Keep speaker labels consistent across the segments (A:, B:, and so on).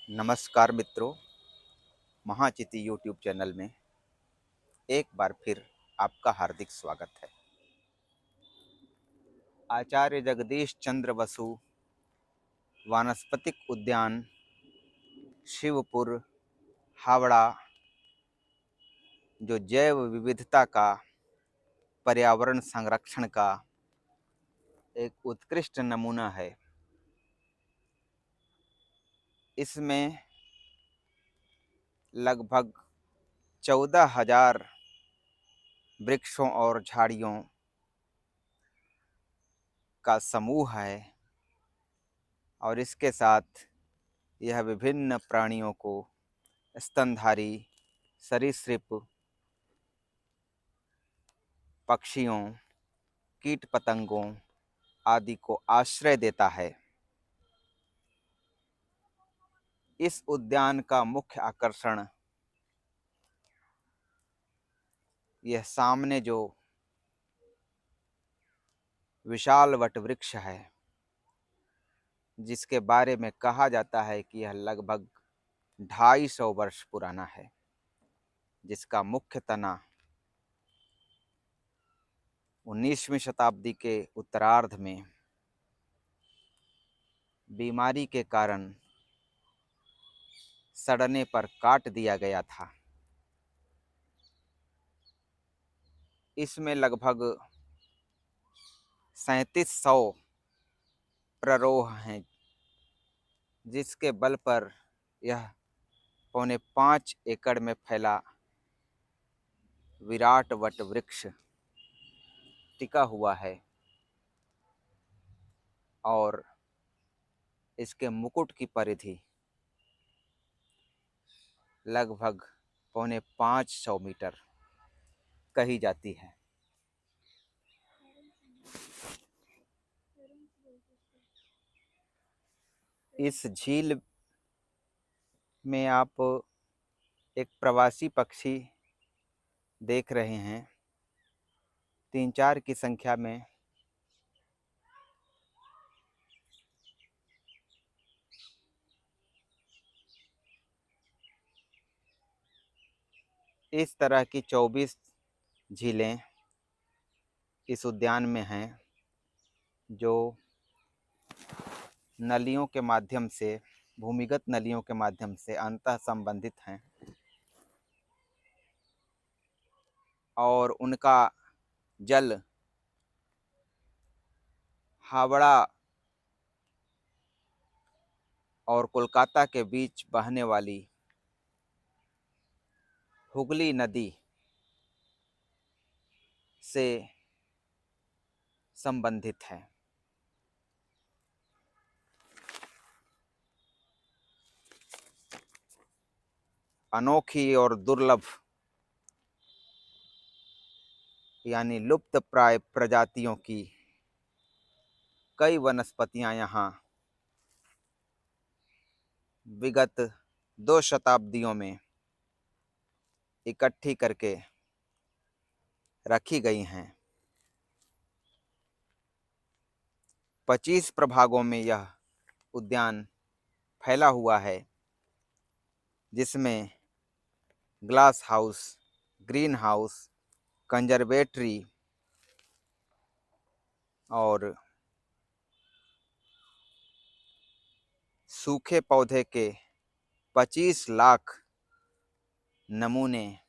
A: नमस्कार मित्रों, महाचिति YouTube channel में एक बार फिर आपका हार्दिक स्वागत है। आचार्य जगदीश चंद्र बसु वानस्पतिक उद्यान शिवपुर हावड़ा जो जैव विविधता का, पर्यावरण संरक्षण का एक उत्कृष्ट नमूना है। इसमें लगभग 14,000 वृक्षों और झाड़ियों का समूह है और इसके साथ यह विभिन्न प्राणियों को, स्तनधारी, सरीसृप, पक्षियों, कीट पतंगों आदि को आश्रय देता है। इस उद्यान का मुख्य आकर्षण यह सामने जो विशाल वट वृक्ष है, जिसके बारे में कहा जाता है कि यह लगभग 250 वर्ष पुराना है, जिसका मुख्य तना 19वीं शताब्दी के उत्तरार्ध में बीमारी के कारण सड़ने पर काट दिया गया था। इसमें लगभग 3700 प्ररोह हैं, जिसके बल पर यह 4.25 एकड़ में फैला विराट वट वृक्ष टिका हुआ है और इसके मुकुट की परिधि लगभग 450 मीटर कही जाती है। इस झील में आप एक प्रवासी पक्षी देख रहे हैं, 3-4 की संख्या में। इस तरह की 24 झीलें इस उद्यान में हैं, जो नलियों के माध्यम से, भूमिगत नलियों के माध्यम से अंतः संबंधित हैं और उनका जल हावड़ा और कोलकाता के बीच बहने वाली हुगली नदी से संबंधित है। अनोखी और दुर्लभ यानी लुप्त प्राय प्रजातियों की कई वनस्पतियां यहाँ विगत 2 शताब्दियों में इकट्ठी करके रखी गई हैं। 25 प्रभागों में यह उद्यान फैला हुआ है, जिसमें glass house, green house, conservatory और सूखे पौधे के 25 लाख नमूने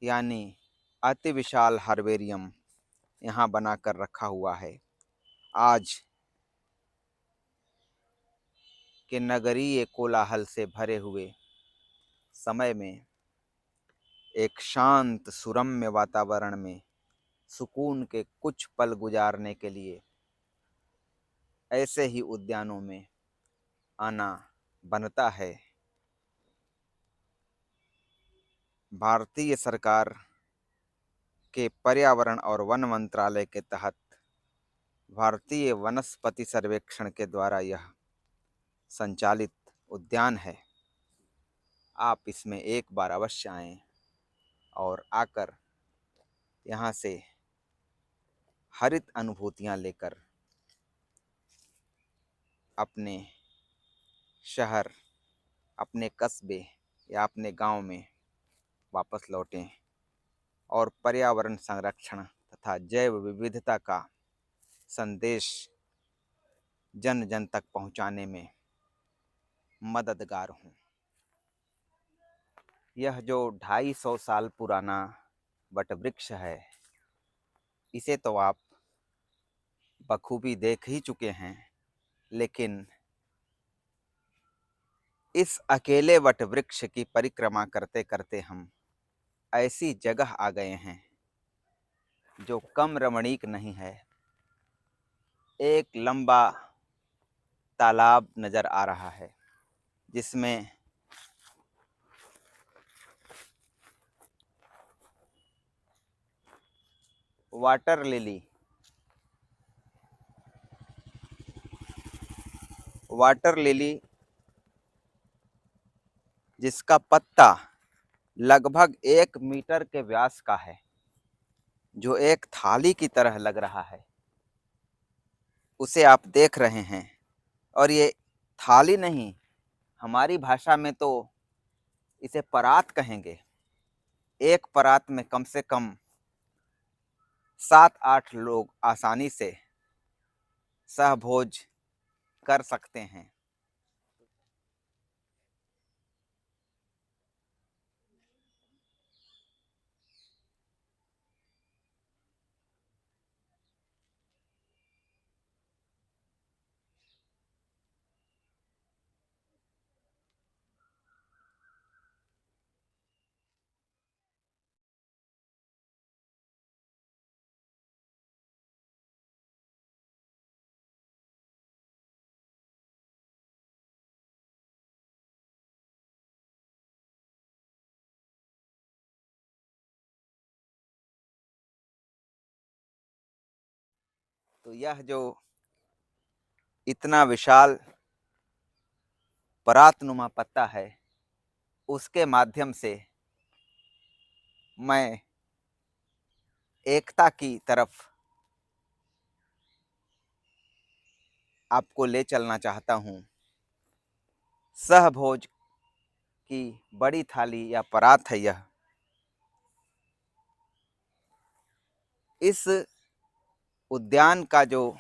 A: यानी अति विशाल हर्बेरियम यहाँ बनाकर रखा हुआ है। आज के नगरीय कोलाहल से भरे हुए समय में एक शांत सुरम्य वातावरण में सुकून के कुछ पल गुजारने के लिए ऐसे ही उद्यानों में आना बनता है। भारतीय सरकार के पर्यावरण और वन मंत्रालय के तहत भारतीय वनस्पति सर्वेक्षण के द्वारा यह संचालित उद्यान है। आप इसमें एक बार अवश्य आएं और आकर यहाँ से हरित अनुभूतियाँ लेकर अपने शहर अपने कस्बे या अपने गांव में वापस लौटें और पर्यावरण संरक्षण तथा जैव विविधता का संदेश जन जन तक पहुंचाने में मददगार हों। यह जो 250 साल पुराना वटवृक्ष है, इसे तो आप बखूबी देख ही चुके हैं, लेकिन इस अकेले वटवृक्ष की परिक्रमा करते करते हम ऐसी जगह आ गए हैं जो कम रमणीक नहीं है। एक लंबा तालाब नजर आ रहा है जिसमें वाटर लिली जिसका पत्ता लगभग 1 मीटर के व्यास का है, जो एक थाली की तरह लग रहा है, उसे आप देख रहे हैं। और ये थाली नहीं, हमारी भाषा में तो इसे परात कहेंगे। एक परात में कम से कम 7-8 लोग आसानी से सहभोज कर सकते हैं। तो यह जो इतना विशाल परातनुमा पत्ता है, उसके माध्यम से मैं एकता की तरफ आपको ले चलना चाहता हूँ। सहभोज की बड़ी थाली या परात है यह। इस उद्यान का जो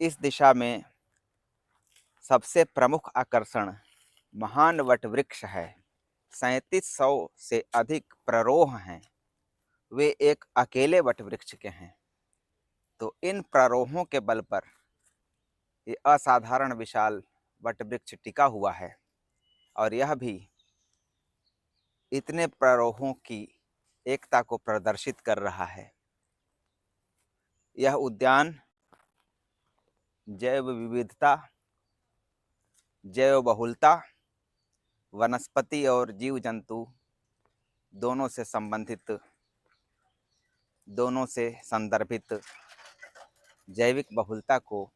A: इस दिशा में सबसे प्रमुख आकर्षण महान वटवृक्ष है। 3700 से अधिक प्ररोह हैं, वे एक अकेले वटवृक्ष के हैं। तो इन प्ररोहों के बल पर ये असाधारण विशाल वटवृक्ष टिका हुआ है, और यह भी इतने प्ररोहों की एकता को प्रदर्शित कर रहा है। यह उद्यान जैव विविधता, जैव बहुलता, वनस्पति और जीव जंतु दोनों से संबंधित, दोनों से संदर्भित जैविक बहुलता को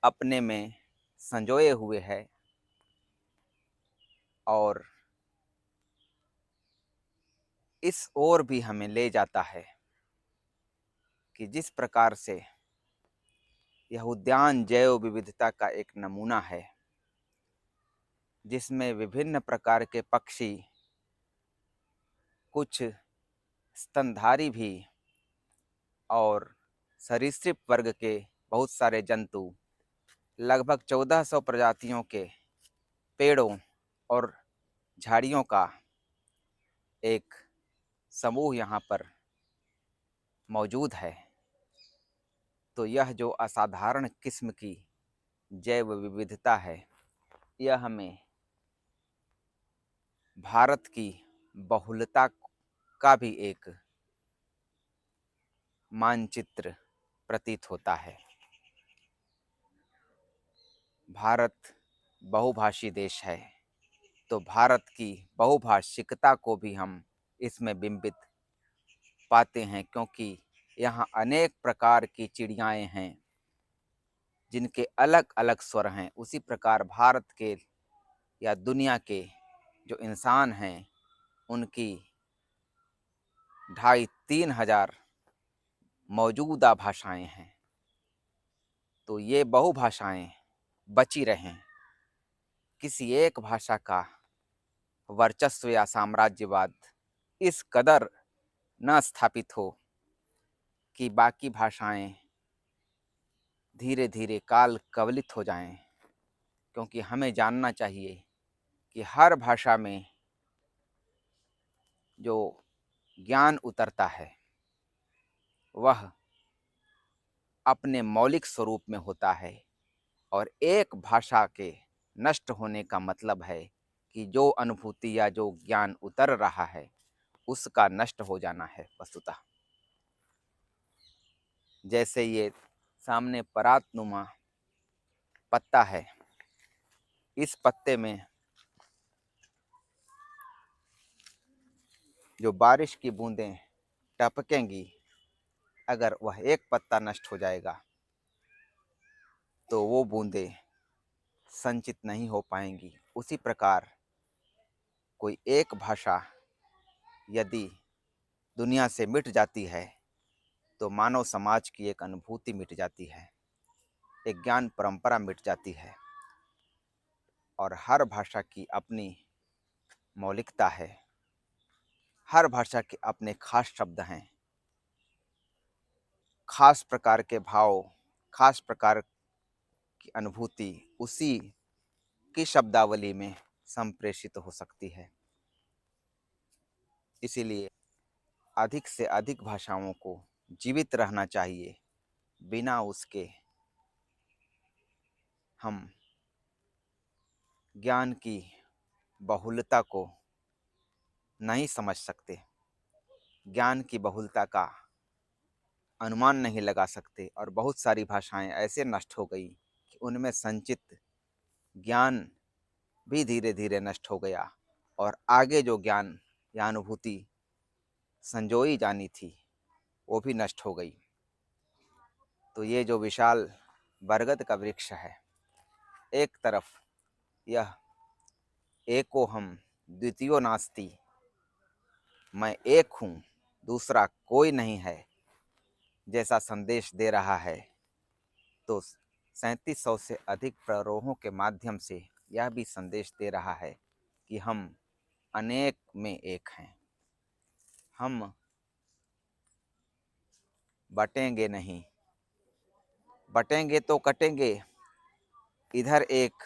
A: अपने में संजोए हुए है, और इस ओर भी हमें ले जाता है कि जिस प्रकार से यह उद्यान जैव विविधता का एक नमूना है, जिसमें विभिन्न प्रकार के पक्षी, कुछ स्तनधारी भी और सरीसृप वर्ग के बहुत सारे जंतु, लगभग 1400 प्रजातियों के पेड़ों और झाड़ियों का एक समूह यहाँ पर मौजूद है। तो यह जो असाधारण किस्म की जैव विविधता है, यह हमें भारत की बहुलता का भी एक मानचित्र प्रतीत होता है। भारत बहुभाषी देश है, तो भारत की बहुभाषिकता को भी हम इसमें बिंबित पाते हैं, क्योंकि यहाँ अनेक प्रकार की चिड़ियाएँ हैं जिनके अलग अलग स्वर हैं। उसी प्रकार भारत के या दुनिया के जो इंसान हैं, उनकी 2,500-3 हजार मौजूदा भाषाएं हैं। तो ये बहुभाषाएं बची रहें, किसी एक भाषा का वर्चस्व या साम्राज्यवाद इस कदर न स्थापित हो कि बाकी भाषाएं धीरे धीरे काल कवलित हो जाएं। क्योंकि हमें जानना चाहिए कि हर भाषा में जो ज्ञान उतरता है वह अपने मौलिक स्वरूप में होता है, और एक भाषा के नष्ट होने का मतलब है कि जो अनुभूति या जो ज्ञान उतर रहा है उसका नष्ट हो जाना है वस्तुतः। जैसे ये सामने परातनुमा पत्ता है, इस पत्ते में जो बारिश की बूंदें टपकेंगी, अगर वह एक पत्ता नष्ट हो जाएगा तो वो बूंदें संचित नहीं हो पाएंगी। उसी प्रकार कोई एक भाषा यदि दुनिया से मिट जाती है तो मानव समाज की एक अनुभूति मिट जाती है, एक ज्ञान परंपरा मिट जाती है। और हर भाषा की अपनी मौलिकता है, हर भाषा के अपने खास शब्द हैं, खास प्रकार के भाव, खास प्रकार की अनुभूति उसी की शब्दावली में संप्रेषित हो सकती है। इसीलिए अधिक से अधिक भाषाओं को जीवित रहना चाहिए। बिना उसके हम ज्ञान की बहुलता को नहीं समझ सकते, ज्ञान की बहुलता का अनुमान नहीं लगा सकते। और बहुत सारी भाषाएं ऐसे नष्ट हो गई कि उनमें संचित ज्ञान भी धीरे धीरे नष्ट हो गया, और आगे जो ज्ञान या अनुभूति संजोई जानी थी वो भी नष्ट हो गई। तो ये जो विशाल बरगद का वृक्ष है, एक तरफ यह एको हम द्वितीयो नास्ति, मैं एक हूँ दूसरा कोई नहीं है, जैसा संदेश दे रहा है, तो 3700 से अधिक प्ररोहों के माध्यम से यह भी संदेश दे रहा है कि हम अनेक में एक हैं। हम बटेंगे नहीं, बटेंगे तो कटेंगे। इधर एक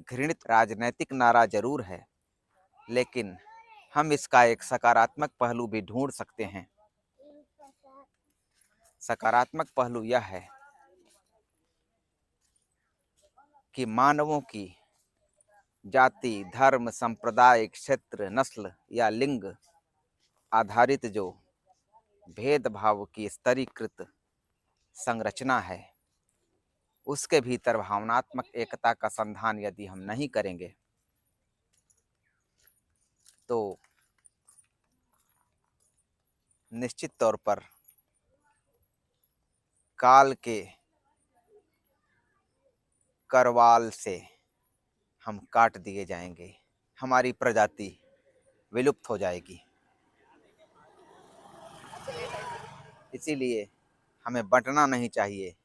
A: घृणित राजनैतिक नारा जरूर है, लेकिन हम इसका एक सकारात्मक पहलू भी ढूंढ सकते हैं। सकारात्मक पहलू यह है कि मानवों की जाति, धर्म, संप्रदाय, क्षेत्र, नस्ल या लिंग आधारित जो भेदभाव की स्तरीकृत संरचना है, उसके भीतर भावनात्मक एकता का संधान यदि हम नहीं करेंगे तो निश्चित तौर पर काल के करवाल से हम काट दिए जाएंगे, हमारी प्रजाति विलुप्त हो जाएगी। इसीलिए हमें बंटना नहीं चाहिए।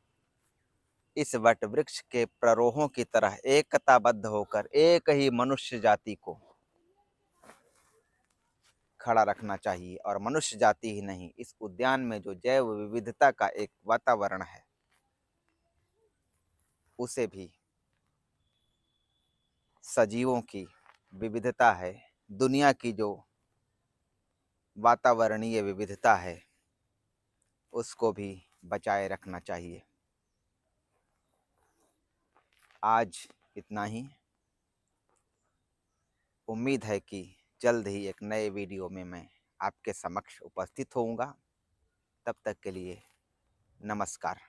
A: इस वट वृक्ष के प्ररोहों की तरह एकताबद्ध होकर एक ही मनुष्य जाति को खड़ा रखना चाहिए। और मनुष्य जाति ही नहीं, इस उद्यान में जो जैव विविधता का एक वातावरण है उसे भी, सजीवों की विविधता है, दुनिया की जो वातावरणीय विविधता है उसको भी बचाए रखना चाहिए। आज इतना ही। उम्मीद है कि जल्द ही एक नए वीडियो में मैं आपके समक्ष उपस्थित होऊंगा। तब तक के लिए नमस्कार।